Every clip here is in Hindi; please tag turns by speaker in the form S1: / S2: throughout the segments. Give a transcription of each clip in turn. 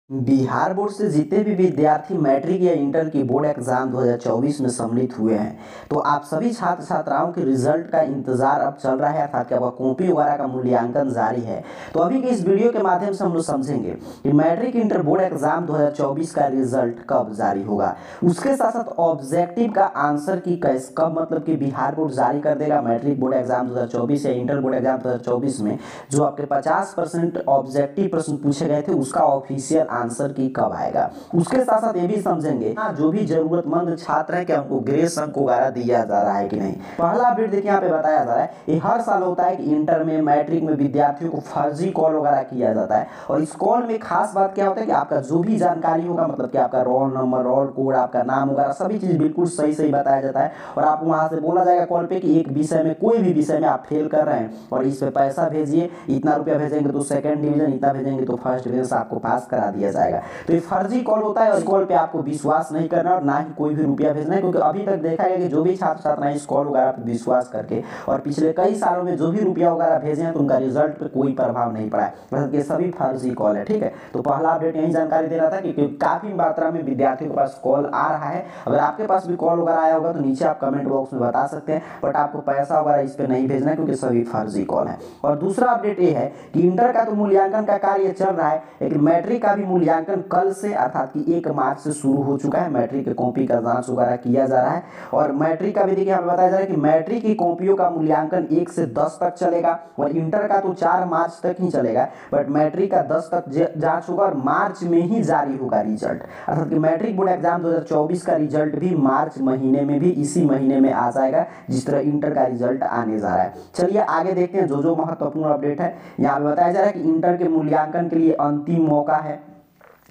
S1: बिहार बोर्ड से जितने भी विद्यार्थी मैट्रिक या इंटर की बोर्ड एग्जाम 2024 में सम्मिलित हुए हैं, तो आप सभी छात्र छात्राओं के रिजल्ट का इंतजार अब चल रहा है, अर्थात कि आपका कॉपी वगैरह का मूल्यांकन जारी है। तो अभी के इस वीडियो के माध्यम से हम लोग समझेंगे कि मैट्रिक इंटर बोर्ड एग्जाम 2024 का रिजल्ट कब जारी होगा। उसके साथ साथ ऑब्जेक्टिव का आंसर की कैसे कब मतलब कि बिहार बोर्ड जारी कर देगा मैट्रिक बोर्ड एग्जाम 2024 या इंटर बोर्ड एग्जाम 2024 में जो आपके 50% ऑब्जेक्टिव प्रश्न पूछे गए थे उसका ऑफिशियल आंसर की कब आएगा। उसके साथ साथ ये भी समझेंगे जो भी जरूरतमंद छात्र है क्या उनको ग्रेस अंक वगैरह दिया जा रहा है कि नहीं। पहला अपडेट देखिए यहाँ पे बताया जा रहा है, ये हर साल होता है कि इंटर में मैट्रिक में विद्यार्थियों को फर्जी कॉल वगैरह किया जाता है, और इस कॉल में खास बात क्या होता है कि आपका जो भी जानकारी होगा, मतलब कि आपका रोल नंबर, रोल कोड, आपका नाम वगैरह सभी चीज बिल्कुल सही सही बताया जाता है, और आप वहां से बोला जाएगा कॉल पे कि एक विषय में, कोई भी विषय में आप फेल कर रहे हैं और इस पे पैसा भेजिए, इतना रुपया भेजेंगे तो सेकंड डिवीजन, इतना भेजेंगे तो फर्स्ट डिवीजन से आपको पास करा दिया जाएगा। तो ये फर्जी कॉल होता है और इस कॉल पे आपको विश्वास नहीं करना और ना ही कोई भी रुपया भेजना है, क्योंकि अभी तक देखा गया कि जो भी छात्र छात्राएं इस कॉल वगैरह पर विश्वास करके और पिछले कई सालों में जो भी रुपया वगैरह भेजे हैं तो उनका रिजल्ट पर कोई प्रभाव नहीं पड़ा है, मतलब ये सभी फर्जी कॉल है। ठीक है, तो पहला अपडेट यही जानकारी दे रहा था कि काफी मात्रा में विद्यार्थियों के पास कॉल आ रहा है। अगर आपके पास भी कॉल वगैरह आया होगा तो नीचे आप कमेंट बॉक्स में बता सकते हैं, बट आपको पैसा वगैरह इस पे नहीं भेजना है क्योंकि सभी फर्जी कॉल है। और दूसरा अपडेट ये है कि इंटर का तो मूल्यांकन का कार्य चल रहा है, लेकिन मैट्रिक का भी मूल्यांकन कल से अर्थात कि 1 मार्च से शुरू हो चुका है। मैट्रिक की कॉपी का जांच वगैरह किया जा रहा है, और मैट्रिक का भी देखिए यहाँ पे बताया जा रहा है कि मैट्रिक की कॉपियों का मूल्यांकन 1 से 10 तक चलेगा, और इंटर का तो 4 मार्च तक ही चलेगा, बट मैट्रिक का 10 तक जांच होगा और मार्च में ही जारी होगा रिजल्ट। अर्थात कि मैट्रिक बोर्ड एग्जाम 2024 का रिजल्ट भी मार्च महीने में भी इसी महीने में आ जाएगा, जिस तरह इंटर का रिजल्ट आने जा रहा है। चलिए आगे देखते हैं जो महत्वपूर्ण अपडेट है। यहाँ पे बताया जा रहा है कि इंटर के मूल्यांकन के लिए अंतिम मौका है।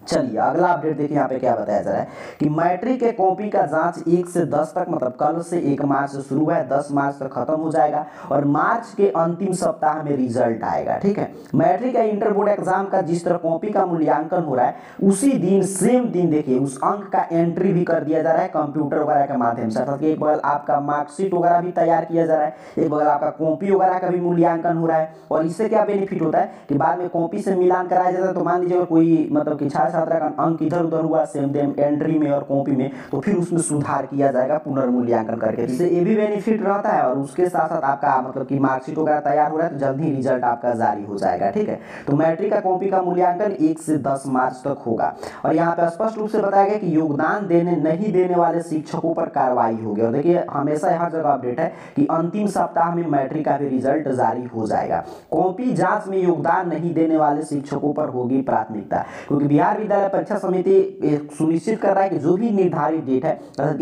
S1: चलिए अगला अपडेट देखिए यहाँ पे क्या बताया जा रहा है कि मैट्रिक के कॉपी का जांच 1 से 10 तक, मतलब कल से 1 मार्च से शुरू है, 10 मार्च तक खत्म हो जाएगा, और मार्च के अंतिम सप्ताह में रिजल्ट आएगा। ठीक है, मैट्रिक या इंटर बोर्ड एग्जाम का जिस तरह कॉपी का मूल्यांकन हो रहा है उसी दिन, सेम दिन देखिए उस अंक का एंट्री भी कर दिया जा रहा है कंप्यूटर वगैरह के माध्यम से, अर्थात एक बगल आपका मार्कशीट वगैरह भी तैयार किया जा रहा है, एक बगल आपका कॉपी वगैरह का भी मूल्यांकन हो रहा है। और इससे क्या बेनिफिट होता है कि बाद में कॉपी से मिलान कराया जाता है, तो मान लीजिए कोई मतलब कि छात्र छात्रा का अंक इधर उधर हुआ सेम देम एंट्री में और कॉपी में, तो फिर उसमें सुधार किया जाएगा पुनर्मूल्यांकन करके, इससे ये भी बेनिफिट रहता है। और उसके साथ साथ आपका मतलब कि मार्कशीट वगैरह तैयार हो रहा है तो जल्द ही रिजल्ट आपका जारी हो जाएगा। ठीक है, तो मैट्रिक का कॉपी का मूल्यांकन 1 से 10 मार्च तक होगा, और यहाँ पे स्पष्ट रूप से बताया गया कि योगदान नहीं देने वाले शिक्षकों पर कार्रवाई होगी। और देखिए हमेशा हर जगह अपडेट है कि अंतिम सप्ताह में मैट्रिक का भी रिजल्ट जारी हो जाएगा। कॉपी जांच में योगदान नहीं देने वाले शिक्षकों पर होगी प्राथमिकता, क्योंकि बिहार विद्यालय परीक्षा समिति सुनिश्चित कर रहा है कि जो भी निर्धारित डेट है,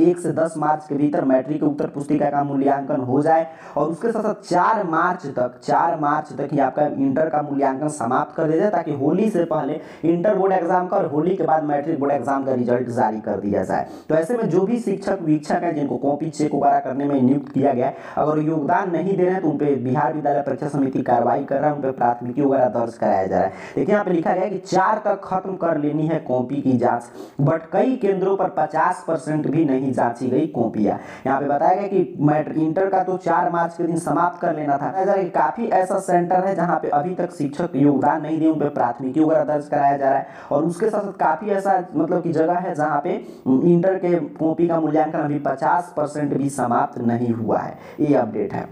S1: 1 से 10 मार्च के भीतर मैट्रिक के उत्तर पुस्तिका का मूल्यांकन हो जाए, और उसके साथ साथ 4 मार्च तक ही आपका इंटर का मूल्यांकन समाप्त कर दिया जाए, ताकि होली से पहले इंटर बोर्ड एग्जाम का और होली के बाद मैट्रिक बोर्ड एग्जाम का रिजल्ट जारी कर दिया जाए। तो ऐसे में जो भी शिक्षक वीक्षक है जिनको कॉपी चेक वगैरह करने में नियुक्त किया गया है, अगर योगदान नहीं दे रहे हैं तो उन पर बिहार विद्यालय परीक्षा समिति कार्रवाई कर रहा है, उन पर प्राथमिकी वगैरह दर्ज कराया जा रहा है। देखिए यहाँ पे लिखा गया है कि 4 तक खत्म कर लेनी है कॉपी की जांच, बट कई केंद्रों पर 50% भी नहीं जांची गई कॉपियां। यहाँ पे बताया गया कि इंटर का तो 4 मार्च के दिन समाप्त कर लेना था, काफी ऐसा सेंटर है जहां पे अभी तक शिक्षक योगदान नहीं दिए, उन पे प्राथमिकी वगैरह दर्ज कराया जा रहा है, और उसके साथ साथ काफी ऐसा मतलब की जगह है जहां पे इंटर के कॉपी का मूल्यांकन अभी 50% भी समाप्त नहीं हुआ है। ये अपडेट है।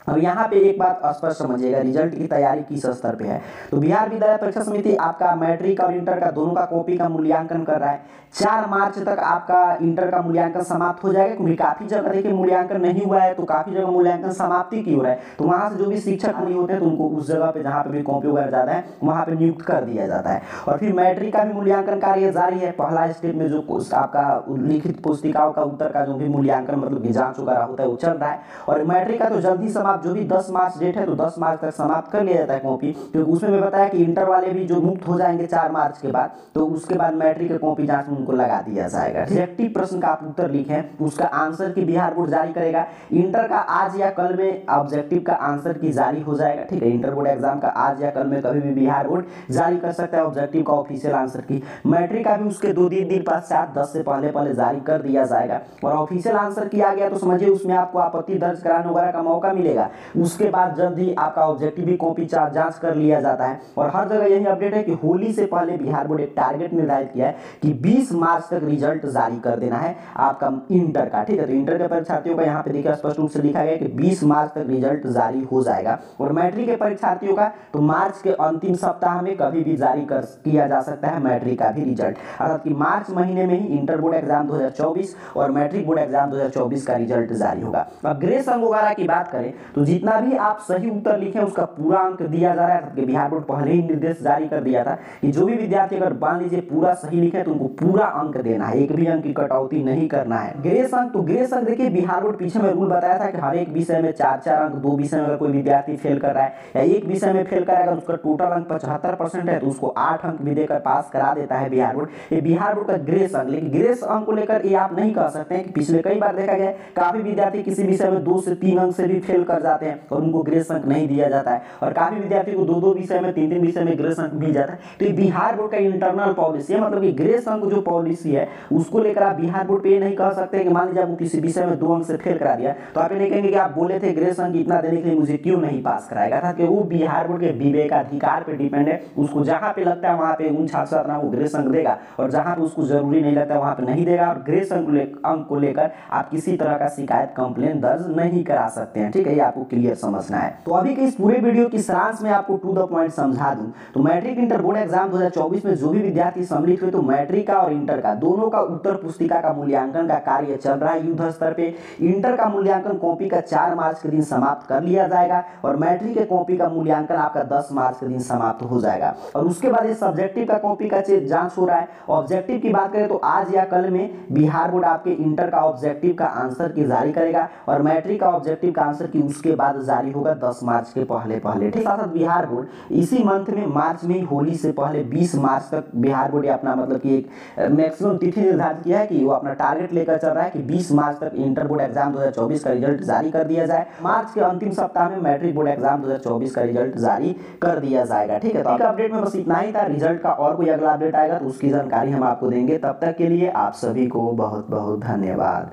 S1: अब यहाँ पे एक बात स्पष्ट समझिएगा, रिजल्ट की तैयारी किस स्तर पे है। तो बिहार विद्यालय परीक्षा समिति आपका मैट्रिक और इंटर का दोनों का कॉपी का मूल्यांकन कर रहा है। 4 मार्च तक आपका इंटर का मूल्यांकन समाप्त हो जाएगा, क्योंकि काफी जगह देखिए मूल्यांकन नहीं हुआ है, तो काफी जगह मूल्यांकन समाप्ति की हो रहा है, तो वहां से जो भी शिक्षक नहीं होते हैं तो उनको उस जगह पे जहाँ पे भी कॉपी वगैरह ज्यादा है वहां पे नियुक्त कर दिया जाता है। और फिर मैट्रिक का भी मूल्यांकन कार्य जारी है। पहला स्टेप में जो आपका लिखित पुस्तिकाओं का उत्तर का जो भी मूल्यांकन मतलब जांच वगैरह होता है वो चल रहा है, और मैट्रिक का तो जल्दी जो भी 10 मार्च डेट है तो 10 मार्च तक समाप्त कर लिया जाता है कॉपी, क्योंकि उसमें मैं बताया कि इंटर वाले भी जो मुक्त हो जाएंगे 4 मार्च के बाद, तो उसके बाद मैट्रिक की कॉपी जांच में उनको लगा दिया जाएगा। ऑब्जेक्टिव प्रश्न का आप उत्तर लिखें, उसका आंसर की बिहार बोर्ड जारी करेगा। इंटर का आज या कल में ऑब्जेक्टिव का आंसर की जारी हो जाएगा। ठीक है, इंटर बोर्ड एग्जाम का आज या कल में कभी भी बिहार बोर्ड जारी कर सकता है ऑब्जेक्टिव का ऑफिशियल आंसर की। मैट्रिक का भी उसके 2-3 दिन पश्चात 10 से पहले जारी कर दिया जाएगा, और ऑफिशियल आंसर की आ गया तो समझिए उसमें आपको आपत्ति दर्ज कराने वगैरह का मौका मिलेगा। जाएगा। उसके बाद जल्द ही आपका ऑब्जेक्टिव भी कॉपी जांच कर लिया जाता है। और हर जगह यही अपडेट है कि होली से पहले बिहार बोर्ड एक टारगेट निर्धारित किया है कि 20 मार्च तक रिजल्ट जारी कर देना है आपका इंटर का। ठीक है, तो इंटर के परीक्षार्थियों का यहाँ पे देखिए स्पष्ट रूप से लिखा गया कि 20 मार्च तक रिजल्ट जारी हो जाएगा। और मैट्रिक के परीक्षार्थियों का तो मार्च के अंतिम सप्ताह में कभी भी जारी किया जा सकता है मैट्रिक का भी रिजल्ट, अर्थात कि मार्च महीने में ही इंटर बोर्ड एग्जाम 2024 और मैट्रिक बोर्ड एग्जाम 2024 का रिजल्ट जारी होगा। अब ग्रेस अंक वगैरह की बात करें तो जितना भी आप सही उत्तर लिखे उसका पूरा अंक दिया जा रहा है। बिहार बोर्ड पहले ही निर्देश जारी कर दिया था कि जो भी विद्यार्थी अगर मान लीजिए पूरा सही लिखे तो उनको पूरा अंक देना है, एक भी अंक की कटौती नहीं करना है। ग्रेस अंक, तो ग्रेस अंक देखिए बिहार बोर्ड पीछे में रूल बताया था कि हर एक विषय में 4-4 अंक, 2 विषय में अगर कोई विद्यार्थी फेल कर रहा है या एक विषय में फेल कर रहा है, अगर उसका टोटल अंक 75% है तो उसको 8 अंक भी देकर पास करा देता है बिहार बोर्ड। ये बिहार बोर्ड का ग्रेस अंक। लेकिन ग्रेस अंक को लेकर ये आप नहीं कह सकते हैं कि पिछले कई बार देखा गया काफी विद्यार्थी किसी विषय में 2 से 3 अंक से भी फेल कर जाते हैं और उनको ग्रेस अंक नहीं दिया जाता है, और काफी विद्यार्थी को 2-2 विषय में 3-3 विषय में ग्रेस अंक मिल जाता है। तो ये बिहार बोर्ड का इंटरनल पॉलिसी है, मतलब कि ग्रेस अंक जो पॉलिसी है उसको लेकर आप बिहार बोर्ड पे ये नहीं कह सकते कि मान लीजिए आपको किसी विषय में 2 अंक से फेल करा दिया तो आप ये नहीं कहेंगे कि आप बोले थे ग्रेस अंक इतना देने के लिए मुझे क्यों नहीं पास कराएगा था, कि वो बिहार बोर्ड के विवेकाधिकार पे डिपेंड है। उसको जहां पे लगता है वहां पे उन छात्र को ग्रेस अंक देगा और जहां पे उसको जरूरी नहीं लगता वहां पे नहीं देगा। और ग्रेस अंक को लेकर आप किसी तरह का शिकायत कंप्लेन दर्ज नहीं करा सकते हैं। ठीक है, ये आपको क्लियर समझना है। तो अभी के इस पूरे वीडियो की सारांश में आपको टू द पॉइंट समझा दूं तो मैट्रिक इंटर बोर्ड एग्जाम 2024 में जो भी विद्यार्थी सम्मिलित हुए तो मैट्रिक का और इंटर का दोनों का उत्तर पुस्तिका का मूल्यांकन का कार्य चल रहा है युद्ध स्तर पे। इंटर का मूल्यांकन कॉपी का 4 मार्च के दिन समाप्त कर लिया जाएगा और मैट्रिक के कॉपी का मूल्यांकन आपका 10 मार्च के दिन समाप्त हो जाएगा। और उसके बाद ये सब्जेक्टिव का कॉपी का जांच हो रहा है। ऑब्जेक्टिव की बात करें तो आज या कल में बिहार बोर्ड आपके इंटर का ऑब्जेक्टिव का आंसर की जारी करेगा और मैट्रिक का ऑब्जेक्टिव का आंसर की उसके बाद जारी होगा 10 मार्च के पहले। ठीक है, बिहार बोर्ड इसी मंथ में मार्च में होली से पहले 20 मार्च तक बिहार बोर्ड अपना मतलब कि एक मैक्सिमम तिथि निर्धारित किया है कि वो अपना टारगेट लेकर चल रहा है कि 20 मार्च तक इंटर बोर्ड एग्जाम 2024 का रिजल्ट जारी कर दिया जाए। मार्च के अंतिम सप्ताह में मैट्रिक बोर्ड एग्जाम 2024 का रिजल्ट जारी कर दिया जाएगा। ठीक है, तो आपका अपडेट में बस इतना ही था। रिजल्ट का और कोई अगला अपडेट आएगा तो उसकी जानकारी हम आपको देंगे। तब तक के लिए आप सभी को बहुत बहुत धन्यवाद।